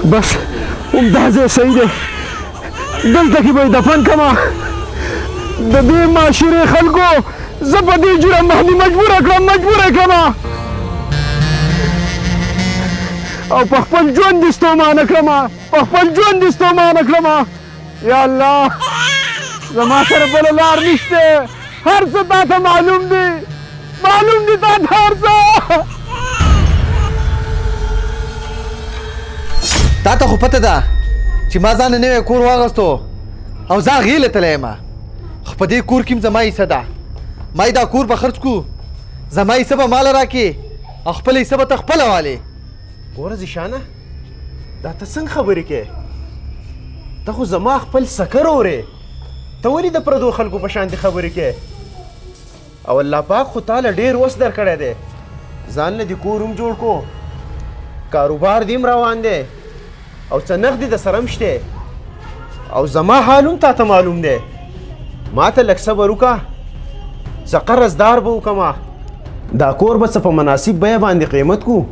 بس همدا ځای صحیح دی، دلته کې به یې دفن کړمه. د دې معاشرې خلکو زه په دې جرم باندې مجبوره کړمه او په خپل ژوند دې ستومانه کړمه. یا الله زما سره بله لار نشته، هر څه تا ته معلوم دي تا ته هر څه. تا ته خو پته ده چې ما ځان نوی کور واغستو او زه هغې لتلی یم، خو په دې کور کې هم زما حصه ده. ما دا کور به خرڅ کړو، زما حصه به ماله راکړې او خپله حصه به ته خپله والې. ګوره زیشانه، دا ته څنګه خبرې کوې؟ ته خو زما خپل سکر اورې، ته ولې د پردو خلکو په شانتې خبرې کوې؟ او الله پاک خو تاله ډېر وس درکړی دی، ځان له دې کور هم جوړ کو، کاروبار دې هم روان دی او څه نغدې د سره هم شته، او زما حال هم تا ته معلوم دی. ما ته لږ صبر وکړه، زه قرضدار به وکړمه، دا کور به څه په مناسب بیه باندې قیمت کو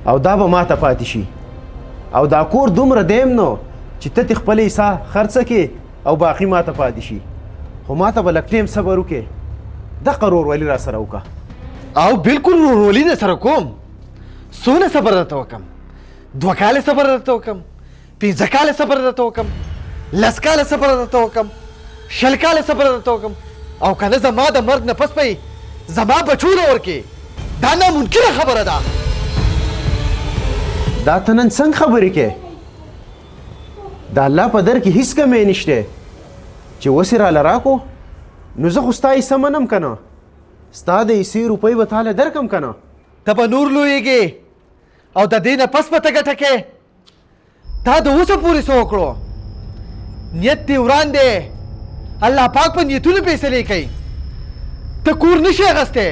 او دا به ما ته پاتې شي. او دا کور دومره دیم نو چې ته دې خپله حصه خرڅه کړې او باقي ما ته پاتې شي. خو ما ته به لږ ټیم صبر وکړې، دقه ورورولي را سره وکړه. او بالکل ورورولي در سره کوم. څونه صبر درته وکړم؟ 2 کاله صبر درته وکړم، 15 کاله صبر درته وکړم، 10 کاله صبر درته وکړم، 20 کاله صبر درته وکړم، او که نه زما د مرګ نه پس به زما بچو له ورکې. دا ناممکنه خبره ده. دا ته نن څنګه خبرې کوې؟ د الله په در کې هیڅ کمی نشته چې اوس یې راله راکو نو زه خو ستا حصه منم که نه، ستا د حصې روپۍ به تاله درکم که نه. ته به نور لویږې او د دې نه پس به ته ګټه کې. تا د اوسه پورې څه وکړو؟ نیت دې وران دی، الله پاک په نیتونو فیصلې کوي. ته کور نشي اخیستی،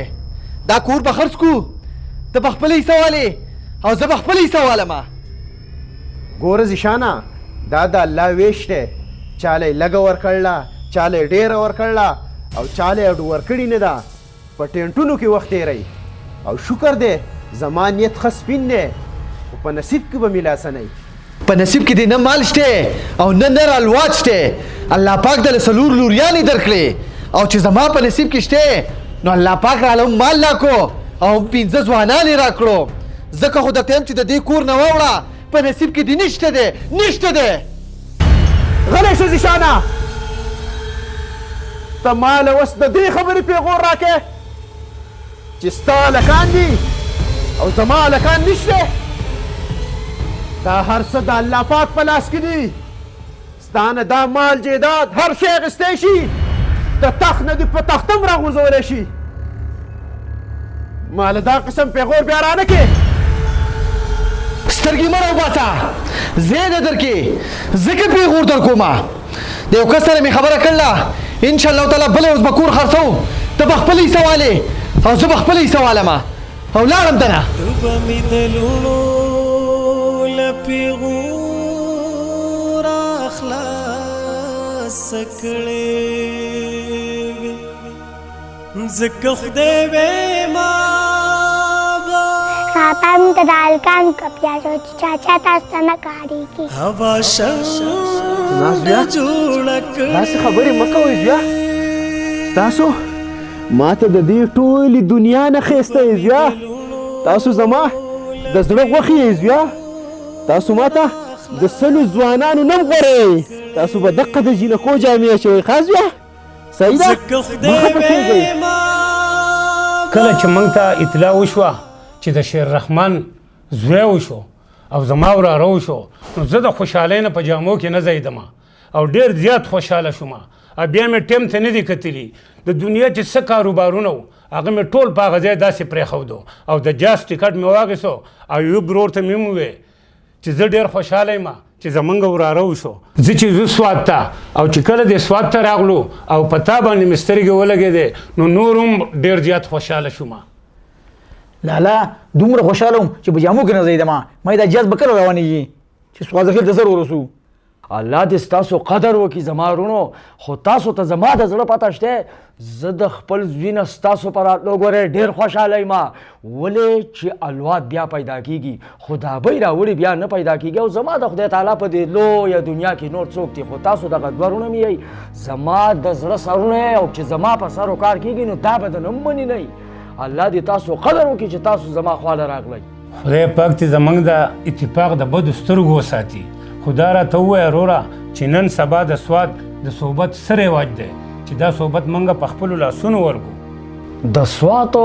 دا کور به خرڅ کړو، ته به خپله حصه والې او زه به خپله حصه والمه. ګوره زیشانه، دا د الله ویش دی، چاله یې لږه ورکړله، چاله یې ډېره ورکړله او چاله یې ورکړې نه ده. په ټینټونو کې وخت تېروي او شکر دی زما نیت ښه سپین دی، خو په نصیب کې به مې لاسه نه وي. په نصیب کې دې نه مال شته او نه نر الواج شته. الله پاک دله 4 لوریانې درکړې او چې زما په نصیب کې شته نو الله پاک راله مال راکړو او 15 ځوانان یې راکړو. ځکه خو درته یم چې د دې کور نه واوړه، په نصیب کې دې نشته دی. غلی شه زیشانه، ته ماله اوس د دې خبرې پیغور راکې چې ستا هلکان دي او زما هلکان نشته. دا هر څه د الله پاک په لاس کې دي. ستا نه دا مال جیداد هر شی اخیستی شي، د تخت نه دې په تخته هم راغورځولی شي. ماله دا قسم پیغور بیا رانه کې. سترګې مه راوباسه، زه یې نه درکې، ځکه پیغور در کومه. د یو کس سره مې خبره کړله، انشاءالله تعالی بله ورځ به کور خرڅوم، ته به خپله حصه والې او زه به خپله حصه والمه او لاړم دنه. ته به مې د لوڼو له پیغوره خلاصه کړې وې، ځکه خدای وې ما پاپا مونږ ته د هلکانو کپیاز و چې چاچا تاسو ته نه کارېږي. هوا شنه جوړه کړې. داسې خبرې مه کوئ زویا، تاسو ما ته د دې ټولې دنیا نه ښایسته یې زویا، تاسو زما د زړه غوښې یې زویا، تاسو ما ته د 100 ځوانانو نه هم غوره یې. تاسو به دقه د جینکو جامې اچوئ ښه زویا؟ صحیح ده؟ مه خفه کېږئ. کله چې موږ ته اطلاع وشوه چې د شیر رحمان زوی وشو او زما وراره وشو، نو زه د خوشحالۍ نه په جامو کې نه ځایدم او ډېر زیات خوشحاله شوم. بیا مې ټیم ته نه دي کتلي، د دنیا چې څه کاروبارونه وو هغه مې ټول په هغه ځای داسې پرېښودو او د جاز ټکټ مې واخیستو او یو برور ته مې وویل چې زه ډېر خوشحاله یم چې زمونږ وراره وشو. زه چې زه سوات ته او چې کله دې سوات ته راغلو او په تا باندې مې سترګې ولګېدې نو نور هم ډېر زیات خوشحاله شوم. لالا دومره خوشحاله وم چې په جامو کې نه ځایدم. ما دا جاز به کله روانېږي چې سوازخیل ته سر ورسو؟ الله دې ستاسو قدر وکړي زما ورونو. خو تاسو ته زما د زړه پته شته زه د خپل زوی نه ستاسو په راتلو ګورې ډېر خوشحاله یم. ولې چې اولاد بیا پیدا کېږي خو دا بی راوړي بیا نه پیدا کېږي. او زما د خدای تعالی په دې لویه دنیا کې نور څوک دي خو تاسو دغه دوه ورونه مې یئ. زما د زړه سرونه یې او چې زما په سر کار کېږي نو دا به د نه مني نه یي. الله دې تاسو قدر وکړي چې تاسو زما خواله راغلی. خدای پاک دې زموږ د اتفاق د بدو سترګو وساتي. خدا راته ووایه وروره چې نن سبا د سواد د صحبت څه رواج دی چې دا صحبت موږ په خپلو لاسونو ورکو. د سواتو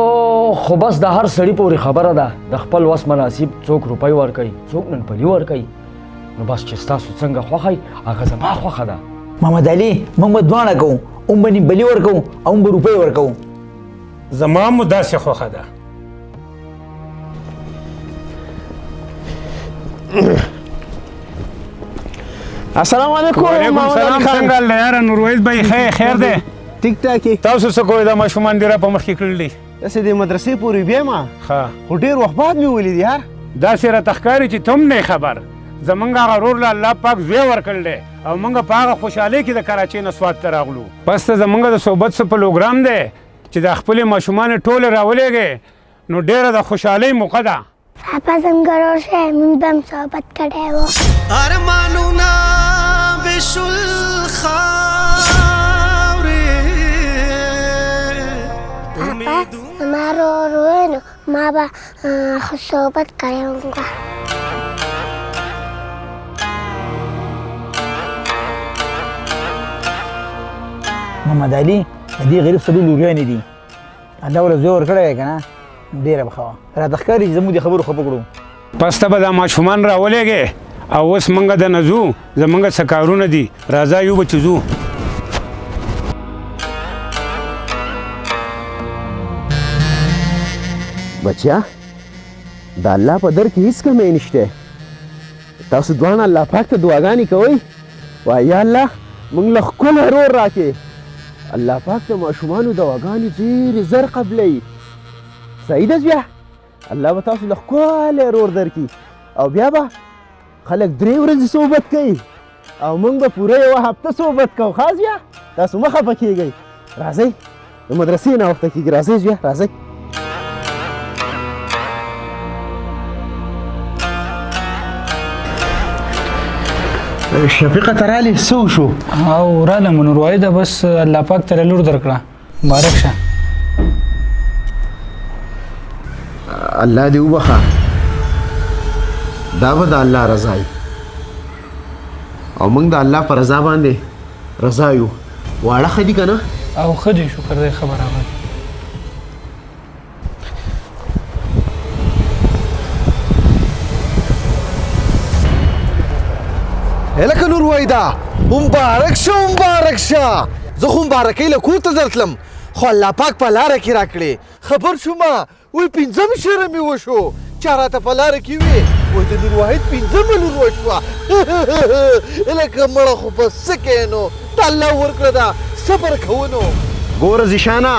خو بس د هر سړي پورې خبره ده. د خپل وس مناسب څوک روپۍ ورکوي څوک نن پلي ورکوي. نو بس چې ستاسو څنګه خوښئ هغه زما خوښه ده. محمد علي موږ به دواړه کوو، هم به نیم بلي ورکوو او هم به روپۍ ورکوو. زما هم داسې خوښه ده. السلام علیکم. وعلیکم السلام. څنګه حال دی یاره نورویز بھائی؟ خیر دی. ټیک ټاک یې. تاسو څه کوئ؟ دا ماشومان ډېره په مخ کې کړل دي. داسې د مدرسې پورې بیا ما ښه خو ډېر وخت بعد مې ولید یار. داسې راته ښکاري چې ته هم نه خبر. زمونږ هغه ورور له الله پاک زوی ورکړل دی او موږ په هغه خوشحالۍ کې د کراچۍ نه سوات ته راغلو. بس ته زمونږ د صحبت څه پروګرام دی چې د خپلې ماشومانې ټولې راولېږې نو ډېره د خوشحالۍ موقع ده. پاپا څنګه روشه موږ به هم صحبت کړی و. ارمانونه بشل خاورې پاپا زما ورور وی نو ما به صحبت کړی وم. محمد علي د دې غریب سړي لوریانې دي. الله وله زوی ورکړی دی که نه ډېره به ښه وه. راته ښکاري چې زموږ د خبرو ښه پکړو. پس ته به دا ماشومان راولېږې او اوس موږ د نه ځو. زموږ څه کارونه دي راځه یو به چې ځو. بچیا د الله په در کې هیڅ کمی نشته. تاسو دواړه الله پاک ته دعاګانې کوئ وایي یا الله موږ له ښکلی رور راکې. الله پاک د ماشومانو دعاګانې ډېرې زر قبلوي. صحیح ده زویه؟ الله به تاسو له ښکلی رور درکړي او بیا به خلک 3 ورځې صحبت کوي او موږ به پوره 1 هفته صحبت کوو. ښه زویه؟ تاسو مه خفه کېږئ. راځئ د مدرسې ناوخته کېږي. راځئ زویه راځئ. شفیقه ته رالې څه وشو؟ او رالم نورواده بس الله پاک ته لور درکړه. مبارک شه. الله دې وبخه. دا به د الله رضا وي او موږ د الله په رضا باندې رضا یو. واړه ښه دي که نه؟ او ښه دی شکر دی ښه برابر. هلکه نورویده مبارک شه مبارک شه. زه خو مبارکۍ له کور ته درتلم خو الله پاک په لاره کې راکړې. خبر شومه وایي 5 شېره مې وشو. چا راته په لاره کې وې وایي د نور واحد 5 لور وشوه. هلکه مړه خو په څه کوې نو د الله ورکړه ده صبر کوه نو. ګوره زیشانه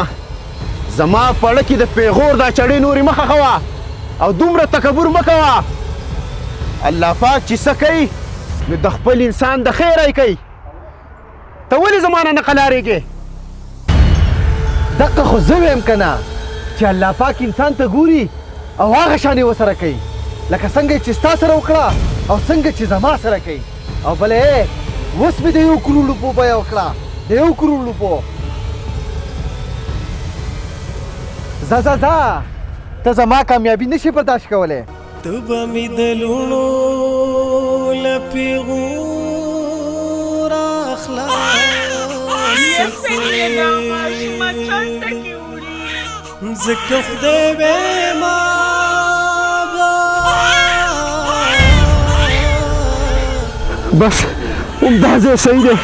زما پړه کې د پیغور دا چړې نورې مه خښوه او دومره تکبر مه کوه. الله پاک چې څه کوي نو د خپل انسان د خیره یې کوي. ته ولې زما نه نه قلاریږې؟ دقه خو زه ویم که نه چې الله پاک انسان ته ګوري او هغه شان یې ورسره کوي لکه څنګه چې ستا سره وکړه او څنګه چې زما سره کوي. او بلې اوس مې د 1 کروڑ روپو بیه وکړه. د 1 کروڑ روپو. ځه ځه ځه ته زما کامیابي نشي برداشت کولی. ته به مې د لوڼو له پیغور اخلاص ځکه خدای ویما بس همدا ځای صحیح دی.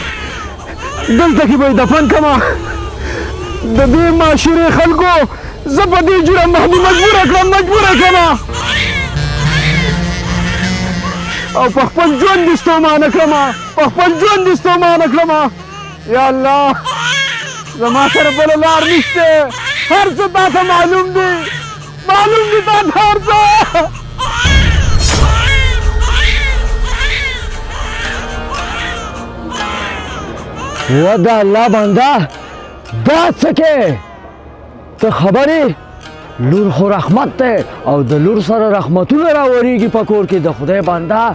دلته کې به یې دفن کړمه. د دې معاشرې خلکو زه په دې جوړه مجبوره کړمه او په خپل ژوند دې ستومانه کړمه. یا الله زما سره بله لار نشته. هر څه تا ته معلوم دي تا ته هر څه. و د الله بنده دا څه کې ته خبرې لور خو رحمت دی او د لور سره رحمتونه راوریږي په کور کې د خدای بنده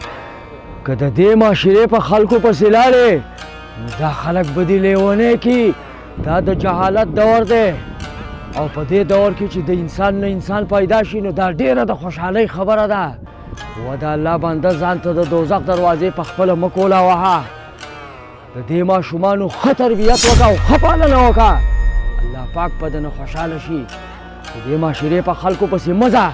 که د دې معاشرې په خلکو پسې لاړې نو دا خلک به دې لیونی کي دا د جهالت دور دی او په دې دور کې چې د انسان نه انسان پیدا شي نو دا ډیره د خوشحالۍ خبره ده و د الله بنده ځان ته د دوزخ دروازې په خپله مه کولاوهه د دې ماشومانو ښه تربیت وکړه او ښه پالنه وکړه الله پاک په ده نه خوشحاله شي د دې معاشرې په خلکو پسې مه ځه